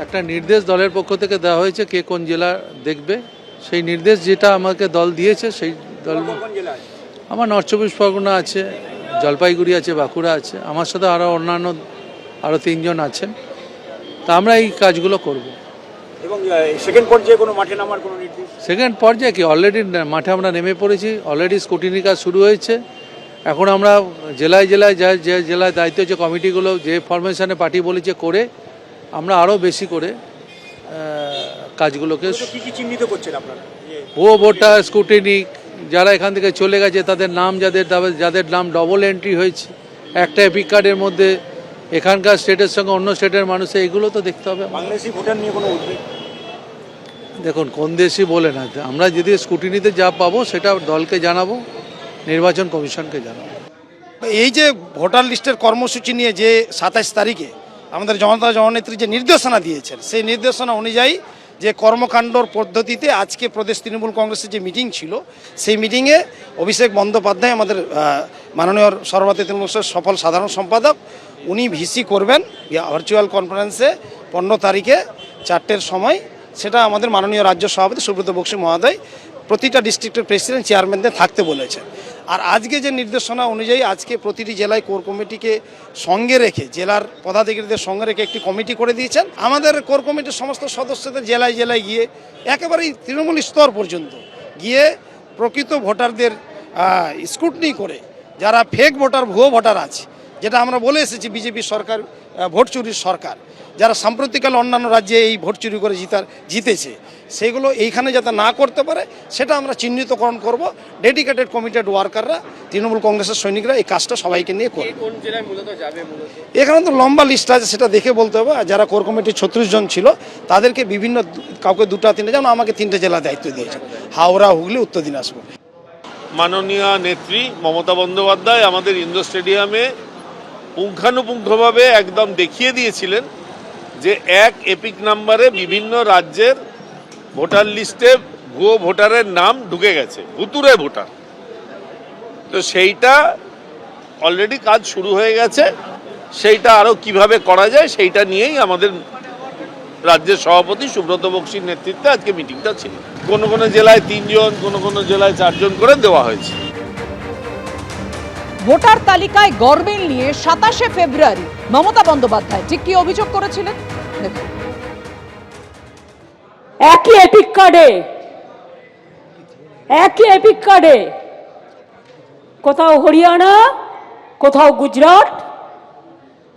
একটা নির্দেশ দলের পক্ষ থেকে দেওয়া হয়েছে কে কোন জেলা দেখবে, সেই নির্দেশ যেটা আমাকে দল দিয়েছে সেই দল। আমার নর্থ চব্বিশ পরগনা আছে, জলপাইগুড়ি আছে, বাঁকুড়া আছে, আমার সাথে অন্যান্য আরও 3 জন আছেন। তা আমরা এই কাজগুলো করব। এবং সেকেন্ড পর্যায়ে কোনো মাঠে নামার কোনো নির্দেশ? সেকেন্ড পর্যায়ে কি অলরেডি মাঠে আমরা নেমে পড়েছি, অলরেডি স্কুটিনি কাজ শুরু হয়েছে। এখন আমরা জেলায় জেলায় যে জেলায় দায়িত্ব হচ্ছে কমিটিগুলো যে ফরমেশনে পার্টি বলেছে করে আমরা আরও বেশি করে কাজগুলোকে চিহ্নিত করছেন আপনারা? ভোটার স্কুটিনি যারা এখান থেকে চলে গেছে তাদের নাম, যাদের নাম ডবল এন্ট্রি হয়েছে একটা এপিক কার্ডের মধ্যে, এখানকার স্টেটের সঙ্গে অন্য স্টেটের মানুষের, এগুলো তো দেখতে হবে। বাংলাদেশি ভোটার নিয়ে কোনো উদ্বেগ? দেখুন, কোন দেশই বলে না, আমরা যদি স্কুটিনিতে যা পাবো সেটা দলকে জানাবো, নির্বাচন কমিশনকে জানাবো। এই যে ভোটার লিস্টের কর্মসূচি নিয়ে যে 27 তারিখে আমাদের জনতা জননেত্রী যে নির্দেশনা দিয়েছেন, সেই নির্দেশনা অনুযায়ী যে কর্মকাণ্ডর পদ্ধতিতে আজকে প্রদেশ তৃণমূল কংগ্রেসের যে মিটিং ছিল, সেই মিটিংয়ে অভিষেক বন্দ্যোপাধ্যায় আমাদের মাননীয় সর্বভারতীয় তৃণমূল সফল সাধারণ সম্পাদক, উনি ভিসি করবেন ভার্চুয়াল কনফারেন্সে 15 তারিখে 4টের সময়। সেটা আমাদের মাননীয় রাজ্য সভাপতি সুব্রত বক্সী মহোদয় প্রতিটা ডিস্ট্রিক্টের প্রেসিডেন্ট চেয়ারম্যানদের থাকতে বলেছে। আর আজকে যে নির্দেশনা অনুযায়ী আজকে প্রতিটি জেলায় কোর কমিটিকে সঙ্গে রেখে, জেলার পদাধিকারীদের সঙ্গে রেখে একটি কমিটি করে দিয়েছেন। আমাদের কোর কমিটির সমস্ত সদস্যদের জেলায় জেলায় গিয়ে একেবারেই তৃণমূল স্তর পর্যন্ত গিয়ে প্রকৃত ভোটারদের স্ক্রুটনি করে, যারা ফেক ভোটার, ভুয়ো ভোটার আছে, যেটা আমরা বলে এসেছি বিজেপি সরকার ভোট চুরির সরকার, যারা সাম্প্রতিককালে অন্যান্য রাজ্যে এই ভোট চুরি করে জিতেছে, সেগুলো এইখানে যাতে না করতে পারে সেটা আমরা চিহ্নিতকরণ করব। ডেডিকেটেড কমিটেড ওয়ার্কাররা, তৃণমূল কংগ্রেসের সৈনিকরা এই কাজটা সবাইকে নিয়ে করবে। এখানে তো লম্বা লিস্ট আছে, সেটা দেখে বলতে হবে। যারা কোর কমিটির 36 জন ছিল তাদেরকে বিভিন্ন, কাউকে 2-3, যেমন আমাকে 3টে জেলা দায়িত্ব দিয়েছে, হাওড়া, হুগলি, উত্তর দিনাজপুর। মাননীয় নেত্রী মমতা বন্দ্যোপাধ্যায় আমাদের ইন্ডোর স্টেডিয়ামে পুঙ্খানুপুঙ্খভাবে একদম দেখিয়ে দিয়েছিলেন যে এক এপিক নাম্বারে বিভিন্ন রাজ্যের ভোটার লিস্টে ভুয়ো ভোটারের নাম ঢুকে গেছে, ভুতুরে ভোটার। তো সেইটা অলরেডি কাজ শুরু হয়ে গেছে, সেইটা আরও কিভাবে করা যায় সেইটা নিয়েই আমাদের রাজ্যের সভাপতি সুব্রত বক্সীর নেতৃত্বে আজকে মিটিংটা ছিল। কোনো কোনো জেলায় 3 জন, কোনো জেলায় 4 জন করে দেওয়া হয়েছে। ভোটার তালিকায় গরমিল নিয়ে 27শে ফেব্রুয়ারি মমতা বন্দ্যোপাধ্যায় ঠিক কি অভিযোগ করেছিলেন দেখুন। একই এপিক কার্ডে কোথাও হরিয়ানা, কোথাও গুজরাট,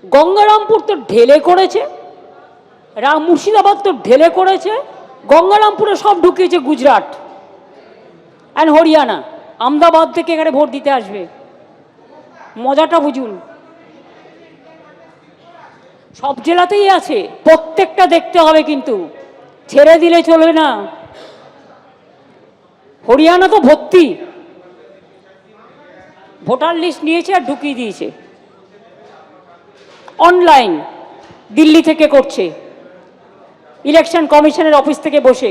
গঙ্গারামপুর তো ঢেলে করেছে, মুর্শিদাবাদ তো ঢেলে করেছে, গঙ্গারামপুরে সব ঢুকিয়েছে গুজরাট অ্যান্ড হরিয়ানা। আহমেদাবাদ থেকে এখানে ভোট দিতে আসবে, মজাটা বুঝুন। সব জেলাতেই আছে, প্রত্যেকটা দেখতে হবে, কিন্তু ছেড়ে দিলে চলবে না। হরিয়ানা তো ভর্তি, ভোটার লিস্ট নিয়েছে আর ঢুকিয়ে দিয়েছে অনলাইন, দিল্লি থেকে করছে, ইলেকশন কমিশনের অফিস থেকে বসে।